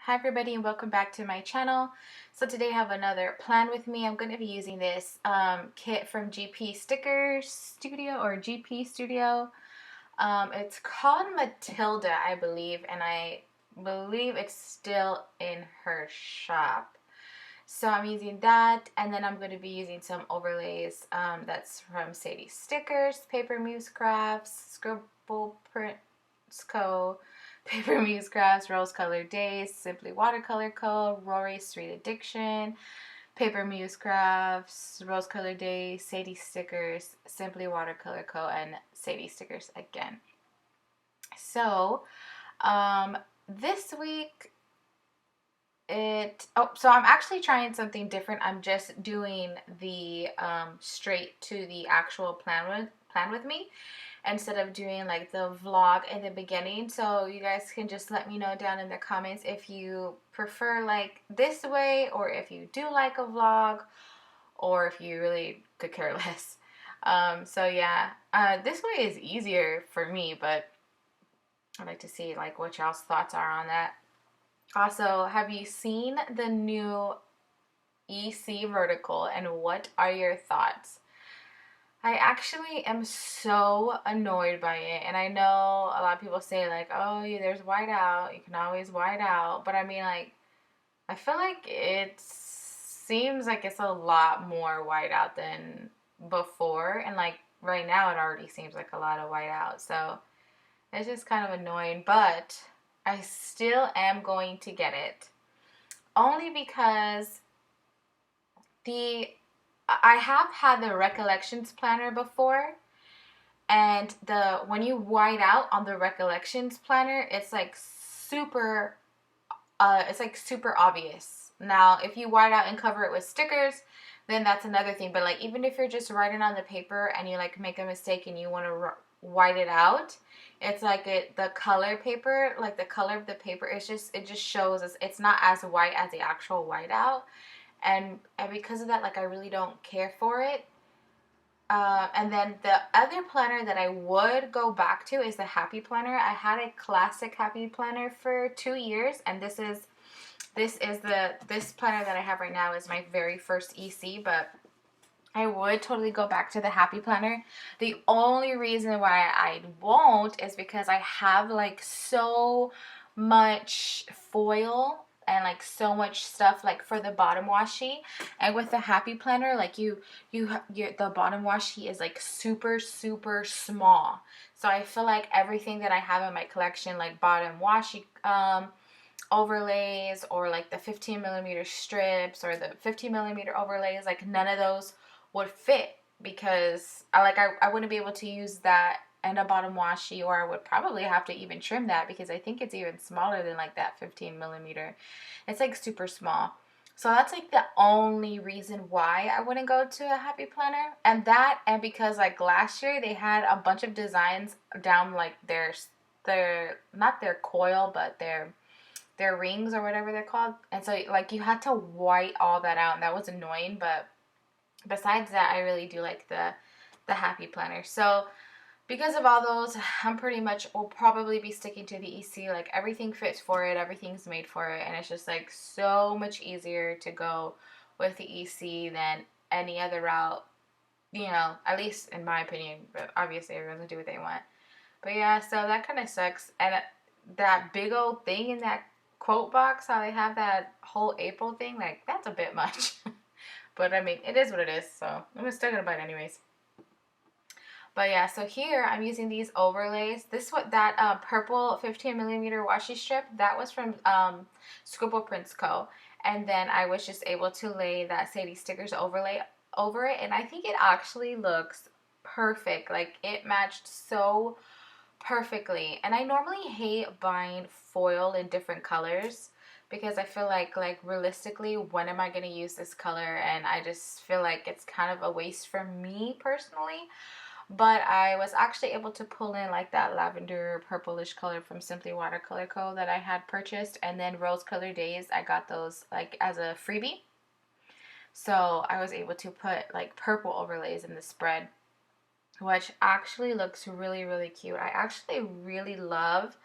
Hi everybody and welcome back to my channel. So today I have another plan with me. I'm going to be using this kit from GP Sticker Studio or GP Studio. It's called Matilda, I believe, and I believe it's still in her shop. So I'm using that, and then I'm going to be using some overlays that's from Sadie Stickers, Paper Muse Crafts, Scribble Prints Co., Paper Muse Crafts, Rose Colored Days, Simply Watercolor Co., Rory Street Addiction, Paper Muse Crafts, Rose Colored Days, Sadie Stickers, Simply Watercolor Co., and Sadie Stickers again. So, this week so I'm actually trying something different. I'm just doing the straight to the actual plan with me instead of doing like the vlog in the beginning. So you guys can just let me know down in the comments if you prefer like this way, or if you do like a vlog, or if you really could care less. So yeah, this way is easier for me, but I'd like to see like what y'all's thoughts are on that. Also, have you seen the new EC vertical, and what are your thoughts? I actually am so annoyed by it, and I know a lot of people say like, oh, yeah, there's whiteout, you can always white out, but I mean, like, I feel like it seems like it's a lot more whiteout than before, and like right now it already seems like a lot of whiteout, so it's just kind of annoying, but I still am going to get it. Only because the I have had the Recollections planner before, and the when you white out on the Recollections planner, it's like super obvious. Now, if you white out and cover it with stickers, then that's another thing. But like even if you're just writing on the paper and you like make a mistake and you want to white it out, it's like the color paper, like the color of the paper, it just shows us it's not as white as the actual whiteout, and because of that, like I really don't care for it. And then the other planner that I would go back to is the Happy Planner. I had a classic Happy Planner for 2 years, and this planner that I have right now is my very first EC, but I would totally go back to the Happy Planner. The only reason why I won't is because I have like so much foil and like so much stuff like for the bottom washi, and with the Happy Planner, like the bottom washi is like super small, so I feel like everything that I have in my collection, like bottom washi overlays, or like the 15 millimeter strips or the 15 millimeter overlays, like none of those would fit, because I wouldn't be able to use that and a bottom washi, or I would probably have to even trim that, because I think it's even smaller than like that 15 millimeter. It's like super small. So that's like the only reason why I wouldn't go to a Happy Planner. And because like last year they had a bunch of designs down like their not their coil, but their rings or whatever they're called. And so like you had to white all that out, and that was annoying. But besides that, I really do like the Happy Planner. So because of all those, I'm pretty much will probably be sticking to the EC. Like everything fits for it, everything's made for it, and it's just like so much easier to go with the EC than any other route, at least in my opinion. But obviously everyone's gonna do what they want. But yeah, so that kind of sucks. And that big old thing in that quote box, how they have that whole April thing, like that's a bit much. But I mean, it is what it is, so I'm still gonna buy it anyways. But yeah, so here I'm using these overlays. That purple 15 millimeter washi strip, that was from Scribble Prints Co. And then I was just able to lay that Sadie Stickers overlay over it, and I think it actually looks perfect. Like it matched so perfectly. And I normally hate buying foil in different colors, because I feel like realistically, when am I going to use this color? And I just feel like it's kind of a waste for me personally. But I was actually able to pull in like that lavender purplish color from Simply Watercolor Co. that I had purchased, and then Rose Colored Days, I got those like as a freebie. So I was able to put like purple overlays in the spread, which actually looks really cute. I actually really love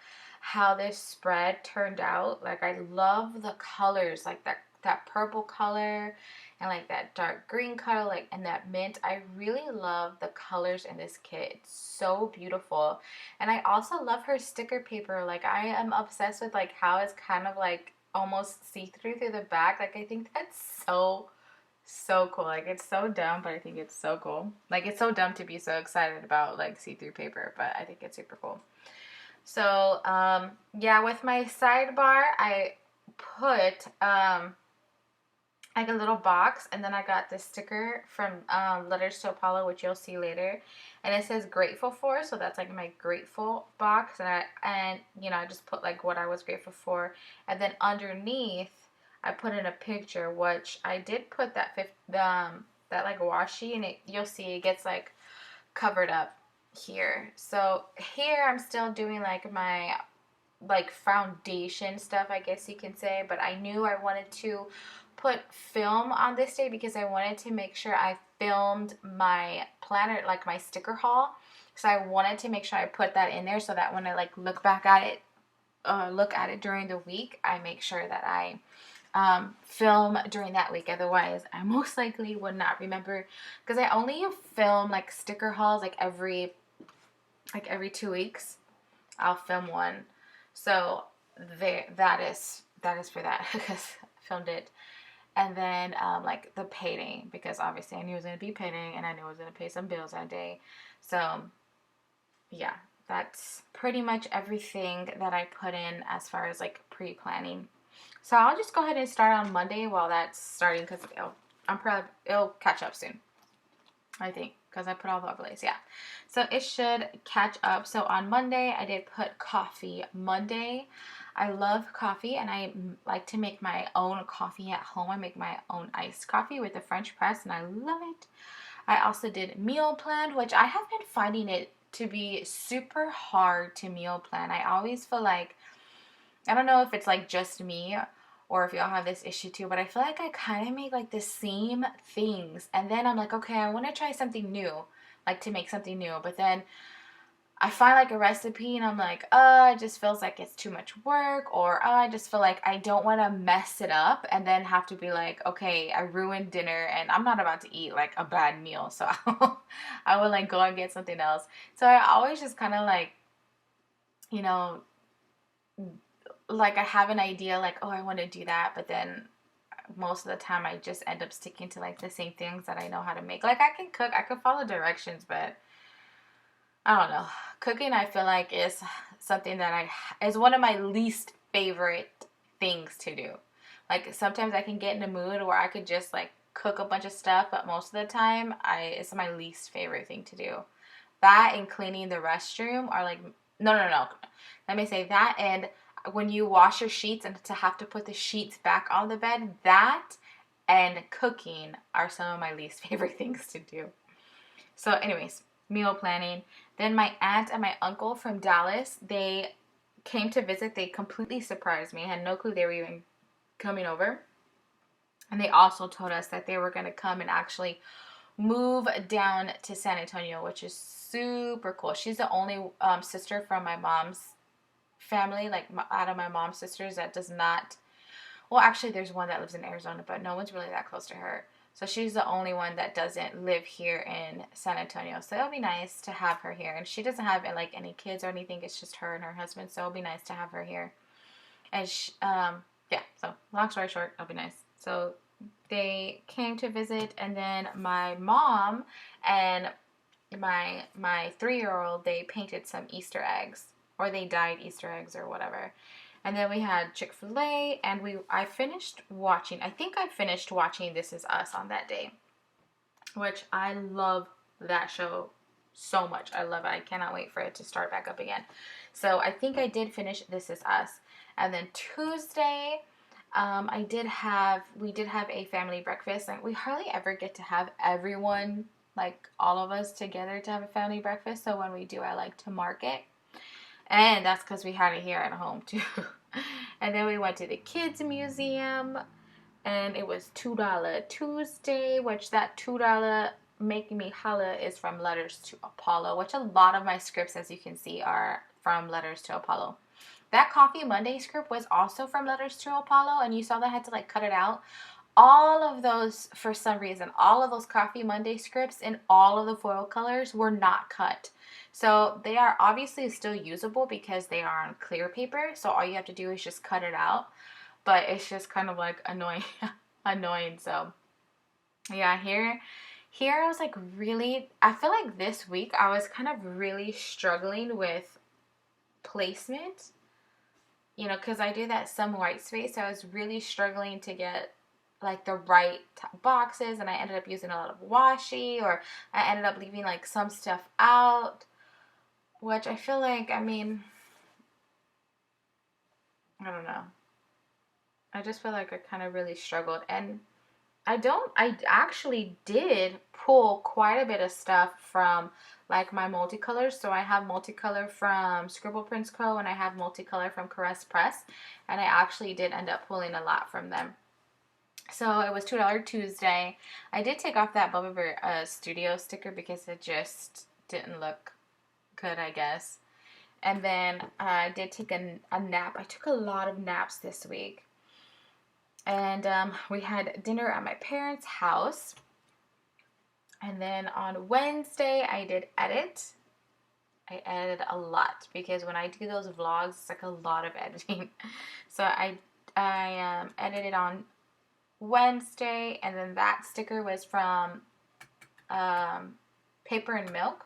how this spread turned out. Like, I love the colors, like that purple color and like that dark green color, like, and that mint. I really love the colors in this kit. It's so beautiful. And I also love her sticker paper. Like, I am obsessed with like how it's kind of like almost see-through through the back. Like, I think that's so cool. Like, it's so dumb, but I think it's so cool. Like, it's so dumb to be so excited about like see-through paper, but I think it's super cool. So, yeah, with my sidebar, I put like a little box, and then I got this sticker from Letters to Apollo, which you'll see later, and it says grateful for, so that's like my grateful box, and you know, I just put like what I was grateful for, and then underneath I put in a picture, which I did put that like washi, and you'll see it gets like covered up here. So here I'm still doing like my like foundation stuff, I guess you can say, but I knew I wanted to put film on this day because I wanted to make sure I filmed my planner, like my sticker haul. So I wanted to make sure I put that in there so that when I like look at it during the week, I make sure that I film during that week. Otherwise, I most likely would not remember, because I only film like sticker hauls like every 2 weeks. I'll film one. So that is for that because I filmed it. And then like the payday, because obviously I knew it was gonna be payday and I knew I was gonna pay some bills that day. So yeah, that's pretty much everything that I put in as far as like pre-planning. So I'll just go ahead and start on Monday while that's starting, because it'll catch up soon, I think, because I put all the overlays. Yeah, so it should catch up. So on Monday I did put coffee Monday. I love coffee, and I like to make my own coffee at home. I make my own iced coffee with a French press, and I love it. I also did meal plan, which I have been finding it to be super hard to meal plan. I always feel like, I don't know if it's like just me or if y'all have this issue too, but I feel like I kind of make like the same things, and then I'm like, okay, I want to try something new, like to make something new, but then I find like a recipe and I'm like, it just feels like it's too much work, or I just feel like I don't want to mess it up and then have to be like, okay, I ruined dinner and I'm not about to eat like a bad meal, so I would like go and get something else. So I always just kind of like, you know, like I have an idea like, oh, I want to do that, but then most of the time I just end up sticking to like the same things that I know how to make. Like, I can cook, I can follow directions, but I don't know. Cooking, I feel like, is something that is one of my least favorite things to do. Like, sometimes I can get in a mood where I could just like cook a bunch of stuff, but most of the time it's my least favorite thing to do. That and cleaning the restroom are like, no. Let me say that, and when you wash your sheets and to have to put the sheets back on the bed, that and cooking are some of my least favorite things to do. So anyways, meal planning. Then my aunt and my uncle from Dallas, they came to visit. They completely surprised me. I had no clue they were even coming over. And they also told us that they were going to come and actually move down to San Antonio, which is super cool. She's the only sister from my mom's family, like out of my mom's sisters, that does not, well, actually there's one that lives in Arizona, but no one's really that close to her. So she's the only one that doesn't live here in San Antonio. So it'll be nice to have her here. And she doesn't have like any kids or anything. It's just her and her husband. So it'll be nice to have her here. And yeah, so long story short, it'll be nice. So they came to visit, and then my mom and my 3-year-old, they painted some Easter eggs, or they dyed Easter eggs or whatever. And then we had Chick-fil-A, and I finished watching This Is Us on that day, which I love that show so much. I love it. I cannot wait for it to start back up again. So I think I did finish This Is Us. And then Tuesday, we did have a family breakfast, and we hardly ever get to have everyone, like all of us together, to have a family breakfast. So when we do, I like to mark it. And that's because we had it here at home too. And then we went to the kids museum, and it was $2 Tuesday, which that $2 making me holla is from Letters to Apollo, which a lot of my scripts, as you can see, are from Letters to Apollo. That Coffee Monday script was also from Letters to Apollo, and you saw that I had to like cut it out. All of those, for some reason, all of those Coffee Monday scripts in all of the foil colors were not cut. So they are obviously still usable because they are on clear paper. So all you have to do is just cut it out. But it's just kind of like annoying, annoying. So yeah, here I was like really, I feel like this week I was kind of really struggling with placement, you know, because I do that some white space. So I was really struggling to get like the right boxes, and I ended up using a lot of washi, or I ended up leaving like some stuff out, which I feel like, I mean, I don't know. I just feel like I kind of really struggled. And I actually did pull quite a bit of stuff from like my multicolors. So I have multicolor from Scribble Prints Co. and I have multicolor from Caress Press. And I actually did end up pulling a lot from them. So it was $2 Tuesday. I did take off that Bubba Bear Studio sticker because it just didn't look good, I guess. And then I did take a nap. I took a lot of naps this week. And we had dinner at my parents' house. And then on Wednesday, I did edit. I edited a lot because when I do those vlogs, it's like a lot of editing. So I edited on Wednesday, and then that sticker was from Paper and Milk,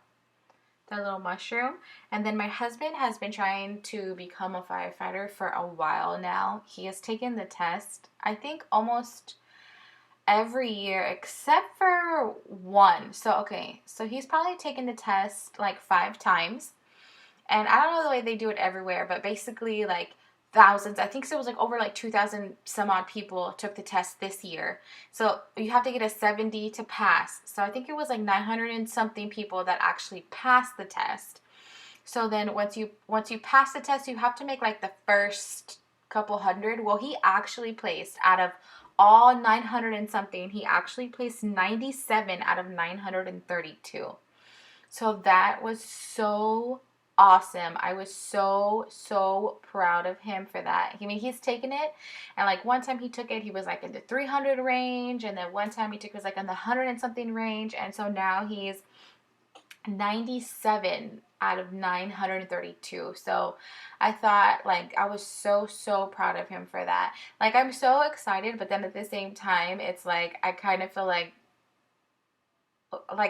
the little mushroom. And then my husband has been trying to become a firefighter for a while now. He has taken the test, I think, almost every year except for one. So, okay, so he's probably taken the test like 5 times. And I don't know the way they do it everywhere, but basically, like, thousands, I think so, it was like over like 2,000 some odd people took the test this year. So you have to get a 70 to pass. So I think it was like 900 and something people that actually passed the test. So then once you pass the test, you have to make like the first couple hundred. Well, he actually placed, out of all 900 and something, he actually placed 97 out of 932. So that was so awesome. I was so proud of him for that. I mean, he's taken it, and like one time he took it, he was like in the 300 range, and then one time he took it was like in the 100 and something range, and so now he's 97 out of 932. So I thought, like, I was so proud of him for that. Like, I'm so excited, but then at the same time, it's like I kind of feel like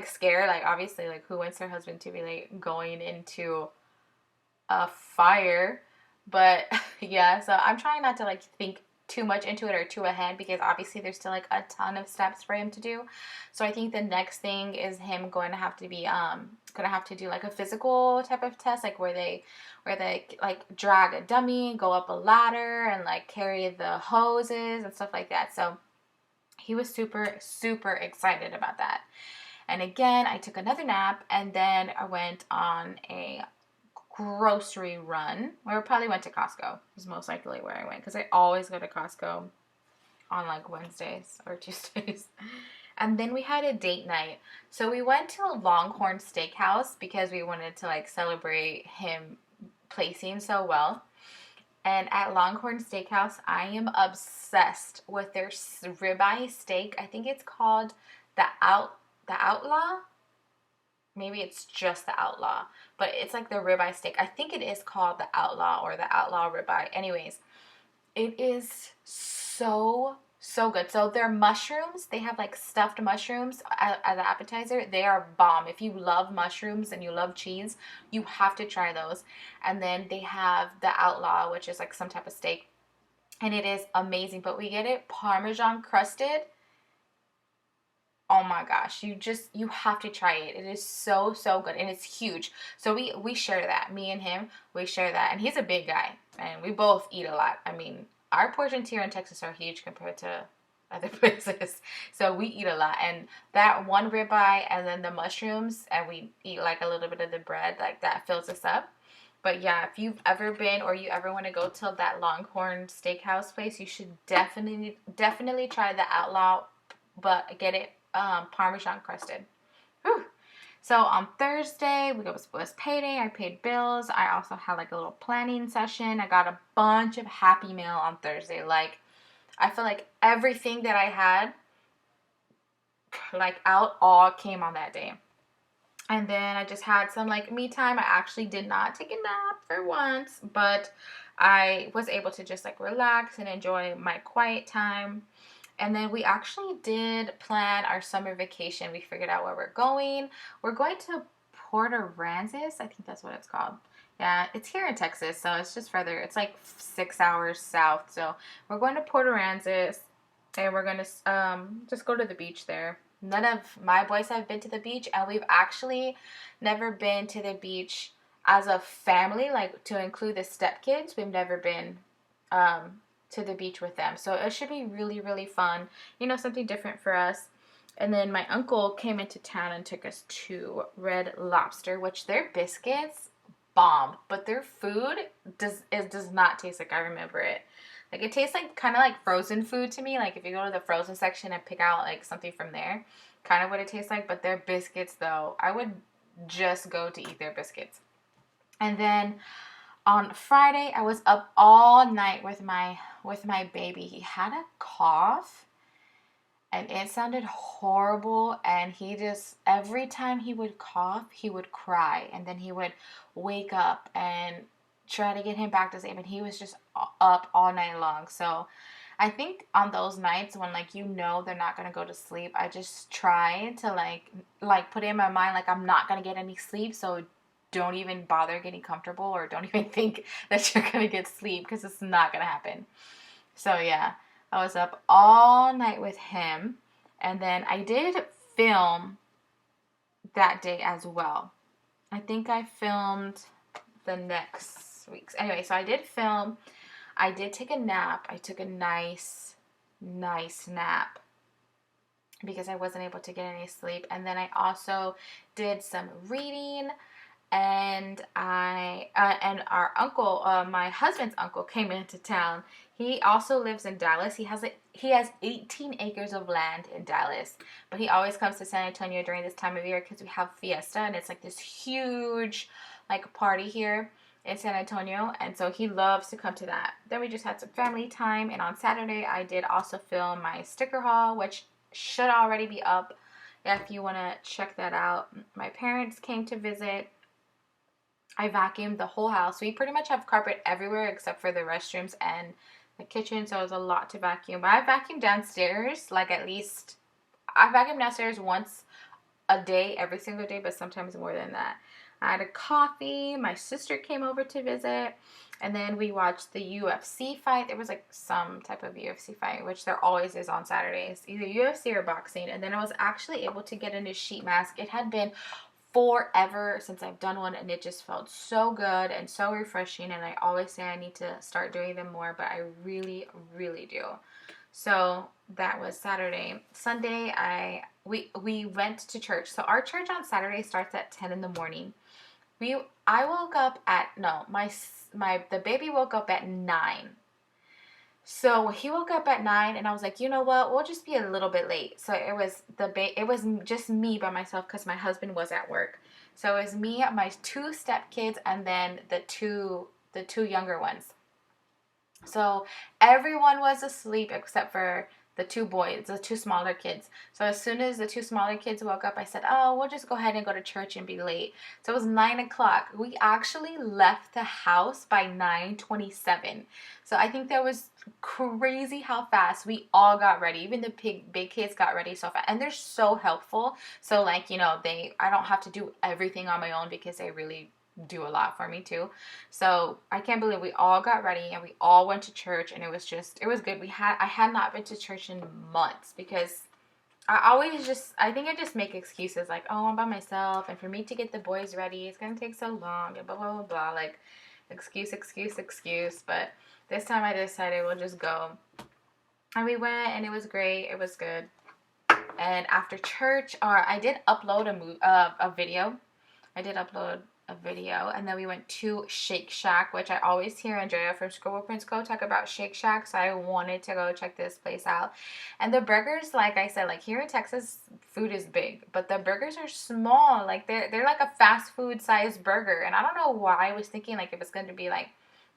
scared. Like, obviously, like, who wants their husband to be like going into a fire? But yeah, so I'm trying not to like think too much into it or too ahead, because obviously there's still like a ton of steps for him to do. So I think the next thing is him going to have to be gonna have to do like a physical type of test, like where they like drag a dummy, go up a ladder, and like carry the hoses and stuff like that. So he was super excited about that. And again, I took another nap, and then I went on a grocery run. Or probably went to Costco. Is most likely where I went, because I always go to Costco on like Wednesdays or Tuesdays. And then we had a date night. So we went to a Longhorn Steakhouse because we wanted to like celebrate him placing so well. And at Longhorn Steakhouse, I am obsessed with their ribeye steak. I think it's called the Outlaw. Maybe it's just the Outlaw, but it's like the ribeye steak. I think it is called the Outlaw or the Outlaw ribeye. Anyways, it is so good. So their mushrooms, they have like stuffed mushrooms as an appetizer. They are bomb. If you love mushrooms and you love cheese, you have to try those. And then they have the Outlaw, which is like some type of steak, and it is amazing. But we get it Parmesan crusted. Oh my gosh, you have to try it. It is so good, and it's huge. So we share that. Me and him, we share that. And he's a big guy, and we both eat a lot. I mean, our portions here in Texas are huge compared to other places. So we eat a lot. And that one ribeye and then the mushrooms, and we eat like a little bit of the bread, like that fills us up. But yeah, if you've ever been or you ever want to go to that Longhorn Steakhouse place, you should definitely try the Outlaw, but get it Parmesan crusted. Whew. So on Thursday, was payday. I paid bills. I also had like a little planning session. I got a bunch of Happy Meal on Thursday. Like, I feel like everything that I had, like, out, all came on that day. And then I just had some like me time. I actually did not take a nap for once, but I was able to just like relax and enjoy my quiet time. And then we actually did plan our summer vacation. We figured out where we're going. We're going to Port Aransas. I think that's what it's called. Yeah, it's here in Texas, so it's just further. It's like 6 hours south. So we're going to Port Aransas, and we're gonna just go to the beach there. None of my boys have been to the beach, and we've actually never been to the beach as a family, like to include the stepkids. We've never been to the beach with them. So it should be really, really fun. You know, something different for us. And then my uncle came into town and took us to Red Lobster, which their biscuits bomb, but their food does not taste like I remember it. Like it tastes like kind of like frozen food to me. Like if you go to the frozen section and pick out like something from there, kind of what it tastes like. But their biscuits though, I would just go to eat their biscuits. And then on Friday, I was up all night with my baby. He had a cough and it sounded horrible, and he just every time he would cough, he would cry, and then he would wake up and try to get him back to sleep, and he was just up all night long. So I think on those nights when like they're not gonna go to sleep, I just try to like put it in my mind like I'm not gonna get any sleep, so don't even bother getting comfortable or don't even think that you're gonna get sleep because it's not gonna happen. So yeah, I was up all night with him, and then I did film that day as well. I think I filmed the next week's. Anyway, so I did film. I did take a nap. I took a nice nap because I wasn't able to get any sleep. And then I also did some reading, and and our uncle, my husband's uncle, came into town. He also lives in Dallas. He has 18 acres of land in Dallas, but he always comes to San Antonio during this time of year because we have Fiesta, and it's like this huge like party here in San Antonio, and so he loves to come to that. Then we just had some family time, and on Saturday I did also film my sticker haul, which should already be up if you want to check that out. My parents came to visit. I vacuumed the whole house. We pretty much have carpet everywhere except for the restrooms and the kitchen, so it was a lot to vacuum. But I vacuumed downstairs, like at least, I vacuum downstairs once a day, every single day, but sometimes more than that. I had a coffee. My sister came over to visit, and then we watched the UFC fight. There was like some type of UFC fight, which there always is on Saturdays, either UFC or boxing. And then I was actually able to get a new sheet mask. It had been forever since I've done one, and it just felt so good and so refreshing, and I always say I need to start doing them more, but I really do. So that was Saturday. Sunday we went to church. So our church on Saturday starts at 10 in the morning. I woke up at no my the baby woke up at 9. So he woke up at 9, and I was like, you know what? We'll just be a little bit late. So it was it was just me by myself because my husband was at work. So it was me, my two stepkids, and then the two younger ones. So everyone was asleep except for the two boys, the two smaller kids. So as soon as the two smaller kids woke up, I said, oh, we'll just go ahead and go to church and be late. So it was 9 o'clock. We actually left the house by 9:27. So I think that was crazy how fast we all got ready. Even the big kids got ready so fast. And they're so helpful. So like, I don't have to do everything on my own because they really do a lot for me too. So I can't believe we all got ready and we all went to church, and it was good. I had not been to church in months because I think I just make excuses like, oh, I'm by myself, and for me to get the boys ready, it's gonna take so long, and blah blah blah blah, like excuse. But this time I decided we'll just go, and we went, and it was great. It was good. And after church, I did upload a video. I did upload a video. And then we went to Shake Shack, which I always hear Andrea from School Prince Co talk about Shake Shack, so I wanted to go check this place out. And the burgers, like I said, like here in Texas, food is big, but the burgers are small. Like they're like a fast food sized burger, and I don't know why I was thinking like it was going to be like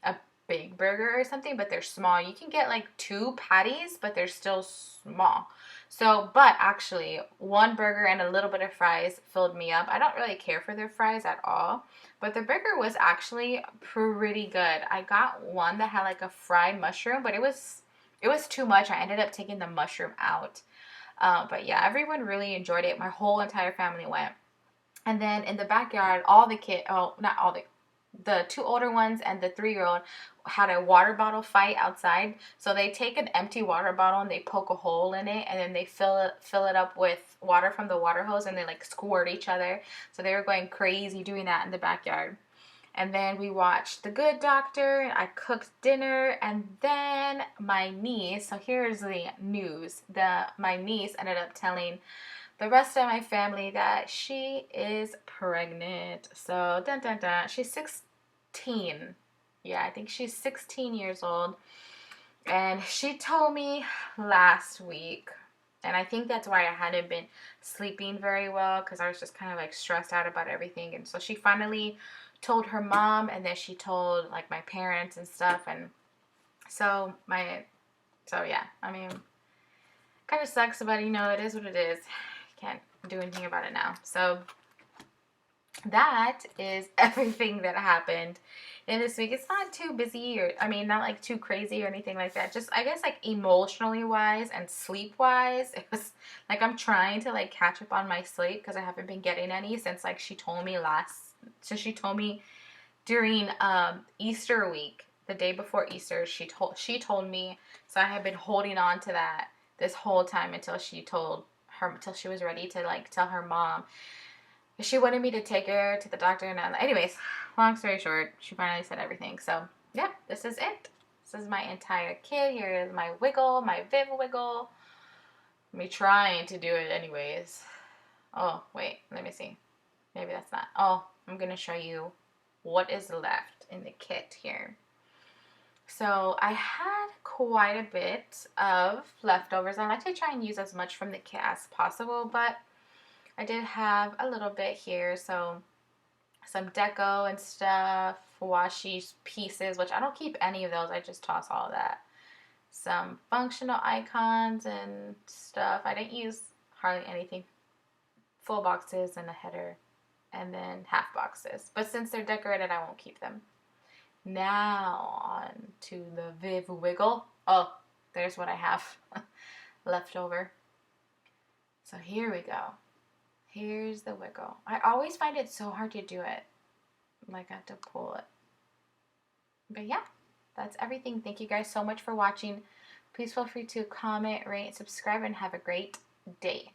a big burger or something, but they're small. You can get like 2 patties, but they're still small. So, but actually, one burger and a little bit of fries filled me up. I don't really care for their fries at all, but the burger was actually pretty good. I got one that had like a fried mushroom, but it was too much. I ended up taking the mushroom out. But yeah, everyone really enjoyed it. My whole entire family went. And then in the backyard, all the kids, oh, not all the 2 older ones and the 3-year-old had a water bottle fight outside. So they take an empty water bottle and they poke a hole in it, and then they fill it up with water from the water hose, and they like squirt each other. So they were going crazy doing that in the backyard. And then we watched The Good Doctor. I cooked dinner, and then my niece. So here's the news: my niece ended up telling the rest of my family that she is pregnant. So dun dun dun. She's 16. Yeah, I think she's 16 years old. And she told me last week, and I think that's why I hadn't been sleeping very well, because I was just kind of like stressed out about everything. And so she finally told her mom, and then she told like my parents and stuff. And so yeah, I mean, kind of sucks, but you know, it is what it is. Can't do anything about it now. So that is everything that happened in this week. It's not too busy, or I mean, not like too crazy or anything like that. Just I guess like emotionally wise and sleep wise, it was like I'm trying to like catch up on my sleep, because I haven't been getting any since like she told me during Easter week, the day before Easter. She told me, so I have been holding on to that this whole time until she was ready to like tell her mom. She wanted me to take her to the doctor, and anyways, long story short, she finally said everything. So yeah, this is it. This is my entire kit. Here is my wiggle, my Viv wiggle. Me trying to do it anyways. Oh wait, let me see. Maybe that's not. Oh, I'm gonna show you what is left in the kit here. So I had quite a bit of leftovers. I like to try and use as much from the kit as possible, but I did have a little bit here. So some deco and stuff, washi pieces, which I don't keep any of those. I just toss all of that. Some functional icons and stuff. I didn't use hardly anything. Full boxes and a header, and then half boxes. But since they're decorated, I won't keep them. Now on to the Viv Wiggle. Oh, there's what I have left over. So here we go. Here's the wiggle. I always find it so hard to do it. Like I have to pull it. But yeah, that's everything. Thank you guys so much for watching. Please feel free to comment, rate, subscribe, and have a great day.